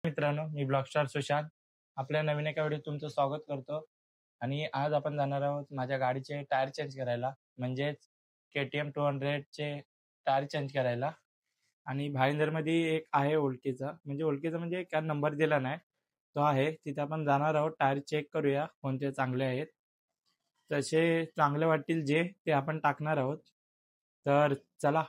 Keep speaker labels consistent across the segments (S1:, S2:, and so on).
S1: मित्रांनो, मी ब्लॉगस्टार सुशांत आपल्या नवीन एका व्हिडिओत तुमचं स्वागत करतो. आणि आज आपण जाणार आहोत माझ्या गाडीचे टायर चेंज करायला, म्हणजेच KTM 200चे टायर चेंज करायला. आणि भाईंदरमध्ये एक आहे ओळखीचा, म्हणजे काय नंबर दिला नाही, तो आहे तिथे. आपण जाणार आहोत, टायर चेक करूया कोणते चांगले आहेत. तसे चांगले वाटतील जे ते आपण टाकणार आहोत. तर चला.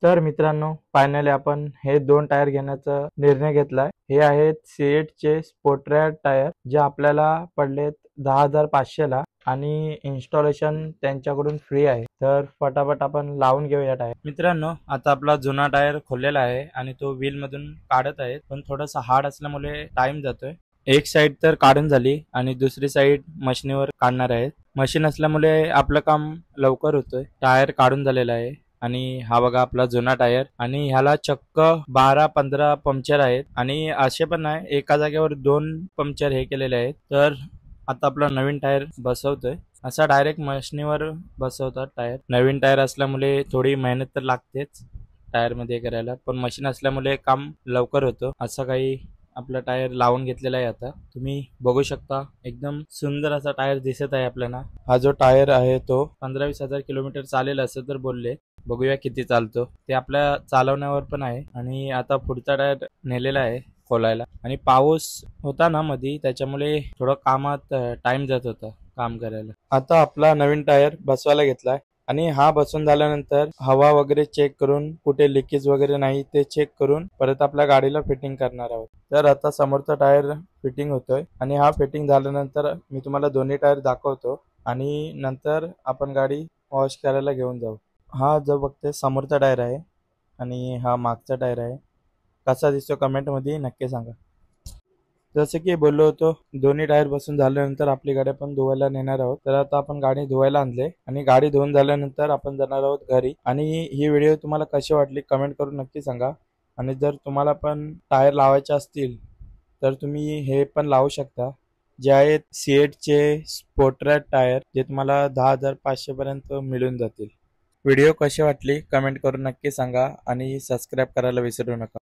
S1: तर मित्रांनो, फायनली आपण हे 2 टायर घेण्याचा निर्णय घेतलाय. हे आहेत सीएटचे स्पोर्ट्रॅड टायर, जे आपल्याला पडलेत 10,500 ला आणि इन्स्टॉलेशन त्यांच्याकडून फ्री आहे. तर फटाफट आपण लावून घेऊया टायर. मित्रांनो, आता आपला जुना टायर खोललेला आहे आणि तो व्हील मधून काढत आहे, पण थोडासा हार्ड असल्यामुळे टाइम जातोय. एक साइड तर काढून झाली आणि दुसरी साइड मशीनवर काढणार आहे. मशीन असल्यामुळे आपलं काम लवकर होतोय. टायर काढून झालेला आहे आणि हा बघा आपला जुना टायर, आणि ह्याला चक्क 12-15 पंक्चर आहेत. आणि असे पण नाही, एका जागेवर 2 पंक्चर हे केलेले आहेत. तर आता आपला नवीन टायर बसवतोय. असा डायरेक्ट मशीनीवर बसवतात टायर. नवीन टायर असल्यामुळे थोडी मेहनत तर लागतेच टायर मध्ये करायला, पण मशीन असल्यामुळे काम लवकर होतं. असं काही आपला टायर लावून घेतलेला आहे. आता तुम्ही बघू शकता, एकदम सुंदर असा टायर दिसत आहे आपल्याला. हा जो टायर आहे तो 15-20 हजार किलोमीटर चालेल असं तर बोलले. बघूया किती चालतो ते, आपल्या चालवण्यावर पण आहे. आणि आता पुढचा टायर नेलेला आहे खोलायला, आणि पाऊस होता ना मधी, त्याच्यामुळे थोडं कामात टाइम जात होता काम करायला. आता आपला नवीन टायर बसवायला घेतलाय, आणि हा बसून झाल्यानंतर हवा वगैरे चेक करून, कुठे लिकेज वगैरे नाही ते चेक करून परत आपल्या गाडीला फिटिंग करणार आहोत. तर आता समोरचा टायर फिटिंग होतोय, आणि हा फिटिंग झाल्यानंतर मी तुम्हाला दोन्ही टायर दाखवतो, आणि नंतर आपण गाडी वॉश करायला घेऊन जाऊ. हा जो बघते समोरचा टायर आहे, आणि हा मागचा टायर आहे. कसा दिसतो कमेंट मध्ये नक्की सांगा. जसं की बोललो होतो, दोन्ही टायर बसून झाल्यानंतर आपली गाडी आपण धुवायला नेणार आहोत. तर आता आपण गाडी धुवायला आणले, आणि गाडी धुवून झाल्यानंतर आपण जाणार आहोत घरी. आणि ही व्हिडिओ तुम्हाला कशी वाटली कमेंट करून नक्की सांगा. आणि जर तुम्हाला पण टायर लावायचे असतील तर तुम्ही हे पण लावू शकता, जे आहेत सीएटचे स्पोर्ट्रॅड टायर, जे तुम्हाला 10,500 पर्यंत मिळून जातील. व्हिडिओ कशी वाटली कमेंट करून नक्की सांगा, आणि सबस्क्राईब करायला विसरू नका.